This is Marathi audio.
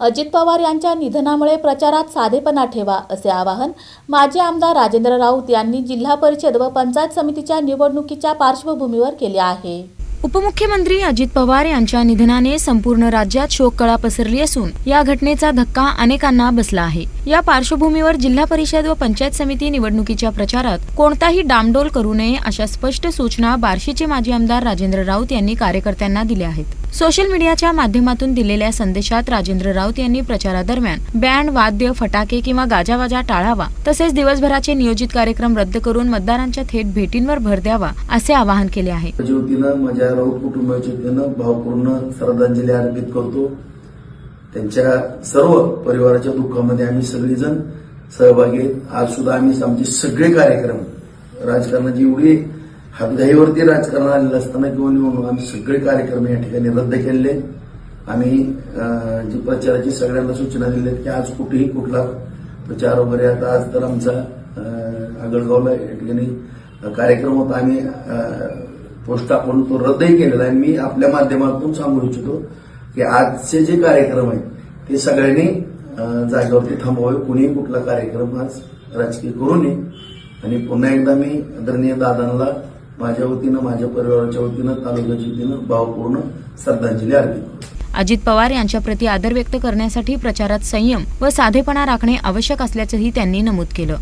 अजित पवार यांच्या निधनामुळे प्रचारात साधेपणा ठेवा असे आवाहन माजी आमदार राजेंद्र राऊत यांनी जिल्हा परिषद व पंचायत समितीच्या निवडणुकीच्या पार्श्वभूमीवर केले आहे। उपमुख्यमंत्री अजित पवार यांच्या निधनाने संपूर्ण राज्यात शोककळा पसरली असून या घटनेचा धक्का अनेकांना बसला आहे। या पार्श्वभूमीवर जिल्हा परिषद व पंचायत समिती निवडणुकीच्या प्रचारात कोणताही डामडोल करू नये अशा स्पष्ट सूचना बार्शीचे माजी आमदार राजेंद्र राऊत यांनी कार्यकर्त्यांना दिल्या आहेत। सोशल मीडियाच्या माध्यमातून दिलेल्या संदेशात राजेंद्र राऊत यांनी प्रचारादरम्यान बँड, वाद्य, फटाके किंवा गाजावाजा टाळावा, तसेच दिवसभराचे नियोजित कार्यक्रम रद्द करून मतदारांच्या थेट भेटींवर भर द्यावा असे आवाहन केले आहे। माझ्या राऊत कुटुंबाच्या वतीनं भावपूर्ण श्रद्धांजली अर्पित करतो। त्यांच्या सर्व परिवाराच्या दुःखामध्ये आम्ही सगळेजण सहभागी आहेत। आज सुद्धा आम्ही आमचे सगळे कार्यक्रम राजकारणाची एवढी हातघाईवरती राजकारण आलेलं असताना किंवा निवडणूक आम्ही सगळे कार्यक्रम या ठिकाणी रद्द केले। आम्ही जी प्रचाराची सगळ्यांना सूचना दिल्या की आज कुठेही कुठला प्रचार वगैरे, आता आज तर आमचा आगळगावला या ठिकाणी कार्यक्रम होता, आम्ही पोस्ट टाकून तो रद्दही केलेला आहे। मी आपल्या माध्यमातून सांगू इच्छितो की आजचे जे कार्यक्रम आहेत ते सगळ्यांनी जागेवरती थांबवावे, कुणीही कुठला कार्यक्रम आज राजकीय करू नये। आणि पुन्हा एकदा मी आदरणीय दादांना माझ्या वतीनं, माझ्या परिवाराच्या वतीनं, तालुक्याच्या वतीनं भावपूर्ण श्रद्धांजली अर्पित करतो। अजित पवार यांच्या प्रति आदर व्यक्त करण्यासाठी प्रचारात संयम व साधेपणा राखणे आवश्यक असल्याचंही त्यांनी नमूद केलं।